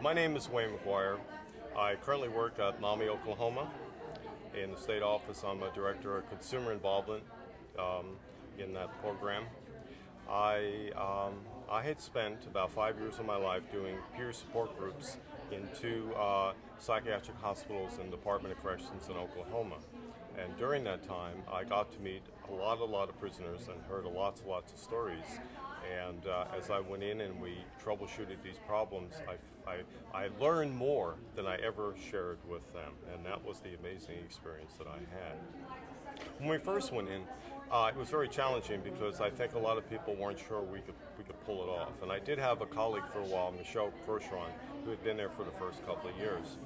My name is Wayne McGuire. I currently work at NAMI, Oklahoma. In the state office, I'm a director of consumer involvement in that program. I had spent about 5 years of my life doing peer support groups in two psychiatric hospitals in the Department of Corrections in Oklahoma. And during that time, I got to meet a lot of prisoners and heard lots of stories. And as I went in and we troubleshooted these problems, I learned more than I ever shared with them. And that was the amazing experience that I had. When we first went in, it was very challenging because I think a lot of people weren't sure we could pull it off. And I did have a colleague for a while, Michelle Bergeron, who had been there for the first couple of years.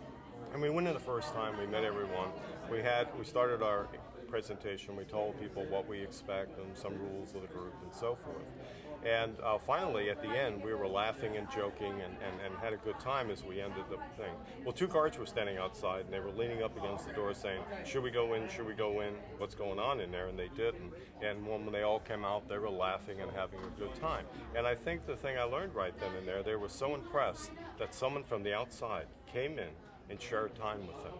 And we went in the first time, we met everyone. We started our presentation, we told people what we expect and some rules of the group and so forth. And finally, at the end, we were laughing and joking and had a good time as we ended the thing. Well, two guards were standing outside and they were leaning up against the door saying, should we go in, should we go in, what's going on in there? And they didn't. And when they all came out, they were laughing and having a good time. And I think the thing I learned right then and there, they were so impressed that someone from the outside came in and shared time with them.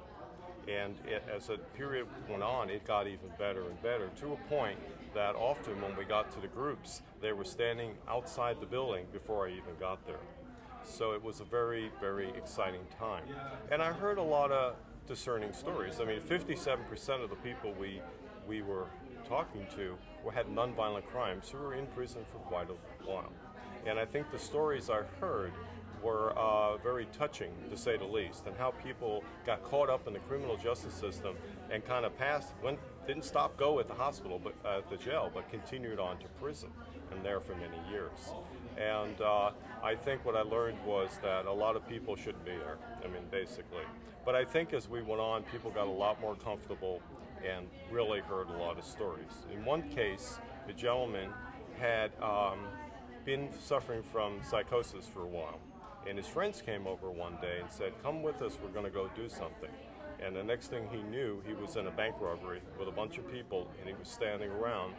And as the period went on, it got even better and better, to a point that often when we got to the groups, they were standing outside the building before I even got there. So it was a very, very exciting time. And I heard a lot of discerning stories. I mean, 57% of the people we were talking to had nonviolent crimes who were in prison for quite a while. And I think the stories I heard were very touching, to say the least, and how people got caught up in the criminal justice system and kind of didn't stop go at the hospital, but at the jail, but continued on to prison and there for many years. And I think what I learned was that a lot of people shouldn't be there, I mean, basically. But I think as we went on, people got a lot more comfortable and really heard a lot of stories. In one case, the gentleman had been suffering from psychosis for a while. And his friends came over one day and said, come with us, we're going to go do something. And the next thing he knew, he was in a bank robbery with a bunch of people, and he was standing around,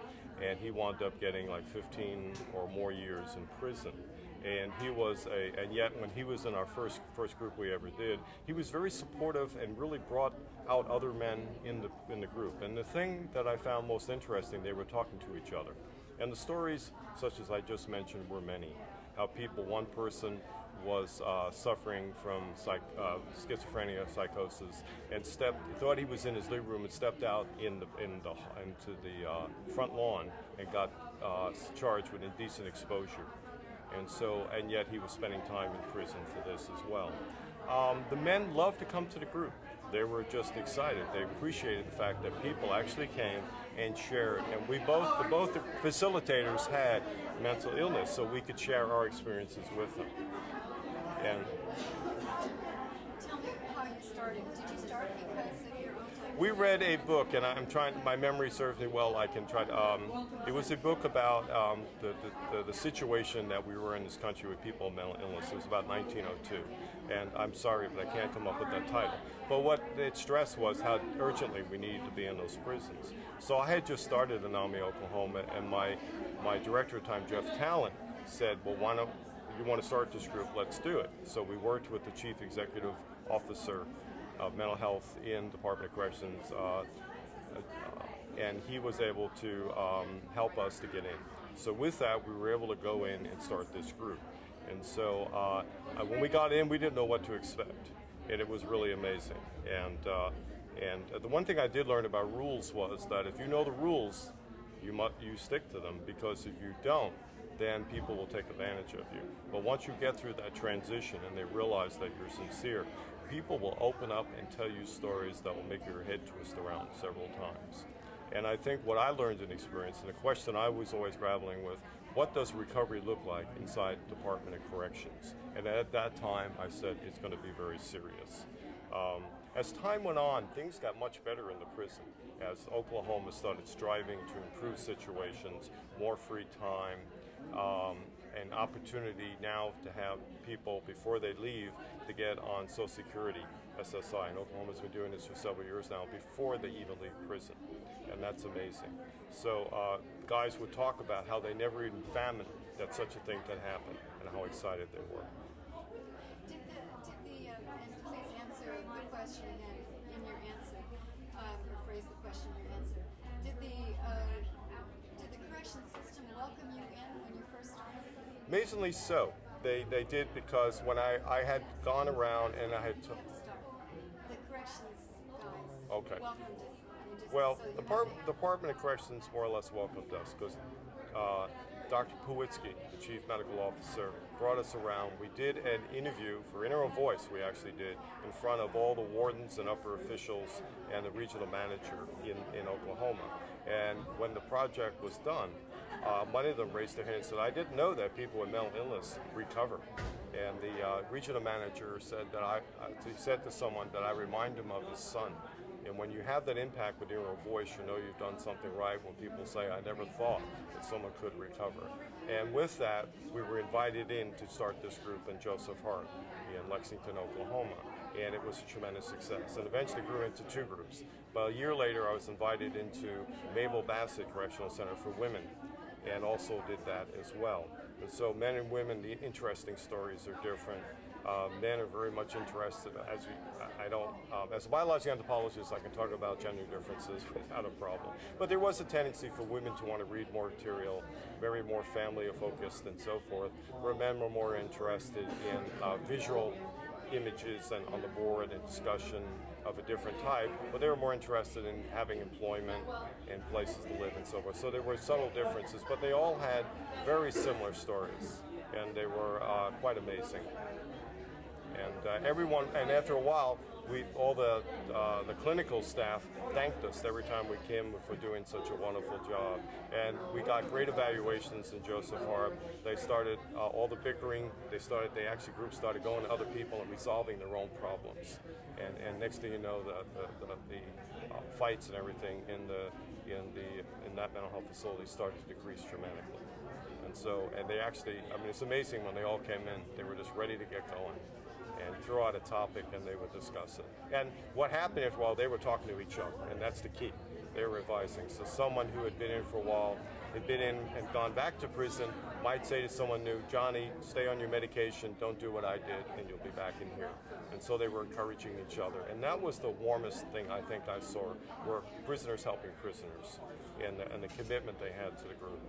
and he wound up getting like 15 or more years in prison. And and yet when he was in our first group we ever did, he was very supportive and really brought out other men in the group. And the thing that I found most interesting, they were talking to each other. And the stories, such as I just mentioned, were many. How one person was suffering from schizophrenia, psychosis, and thought he was in his living room and stepped out into the front lawn and got charged with indecent exposure. And yet he was spending time in prison for this as well. The men loved to come to the group. They were just excited. They appreciated the fact that people actually came and shared. And both the facilitators had mental illness, so we could share our experiences with them. And tell me how you started. Did you start because of your own time? We read a book, and my memory serves me well. I can try to. It was a book about the situation that we were in this country with people with mental illness. It was about 1902, and I'm sorry, but I can't come up with that title. But what it stressed was how urgently we needed to be in those prisons. So I had just started in NAMI, Oklahoma, and my director at the time, Jeff Talent, said, "Well, why don't you want to start this group? Let's do it." So we worked with the chief executive officer of mental health in the Department of Corrections, and he was able to help us to get in. So with that, we were able to go in and start this group. And so when we got in, we didn't know what to expect, and it was really amazing. And the one thing I did learn about rules was that if you know the rules, you stick to them, because if you don't, then people will take advantage of you. But once you get through that transition and they realize that you're sincere, people will open up and tell you stories that will make your head twist around several times. And I think what I learned in experience, and the question I was always grappling with, what does recovery look like inside the Department of Corrections? And at that time, I said it's going to be very serious. As time went on, things got much better in the prison as Oklahoma started striving to improve situations, more free time, an opportunity now to have people, before they leave, to get on Social Security, SSI. And Oklahoma's been doing this for several years now, before they even leave prison. And that's amazing. So guys would talk about how they never even fathomed that such a thing could happen and how excited they were. Did Amazingly so. They did, because when I had gone around and I had To start. The corrections guys. Okay. Welcomed us. I mean, just well, so you the know. Department of Corrections more or less welcomed us, because Dr. Pawitsky, the chief medical officer, brought us around. We did an interview for Interim Voice, we actually did, in front of all the wardens and upper officials and the regional manager in Oklahoma. And when the project was done, many of them raised their hand and said, I didn't know that people with mental illness recover. And the regional manager said that he said to someone that I remind him of his son. And when you have that impact with your voice, you know you've done something right. When people say, I never thought that someone could recover. And with that, we were invited in to start this group in Joseph Hart in Lexington, Oklahoma. And it was a tremendous success. And eventually grew into 2 groups. But a year later, I was invited into Mabel Bassett Correctional Center for Women, and also did that as well. And so men and women, the interesting stories are different. Men are very much interested. As a biological anthropologist, I can talk about gender differences without a problem. But there was a tendency for women to want to read more material, very more family focused and so forth, where men were more interested in visual images and on the board and discussion of a different type, but they were more interested in having employment and places to live and so forth. So there were subtle differences, but they all had very similar stories, and they were quite amazing. And everyone, and after a while, all the clinical staff thanked us every time we came for doing such a wonderful job. And we got great evaluations in Joseph Hart. They started all the bickering. Groups started going to other people and resolving their own problems. And next thing you know, the fights and everything in that mental health facility started to decrease dramatically. And they actually, it's amazing when they all came in, they were just ready to get going and throw out a topic and they would discuss it. And what happened after a while, they were talking to each other, and that's the key. They were advising. So someone who had been in for a while, had been in and gone back to prison, might say to someone new, Johnny, stay on your medication, don't do what I did, and you'll be back in here. And so they were encouraging each other. And that was the warmest thing I think I saw, were prisoners helping prisoners, and the commitment they had to the group.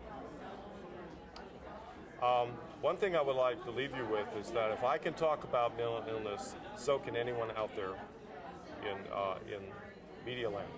One thing I would like to leave you with is that if I can talk about mental illness, so can anyone out there in media land.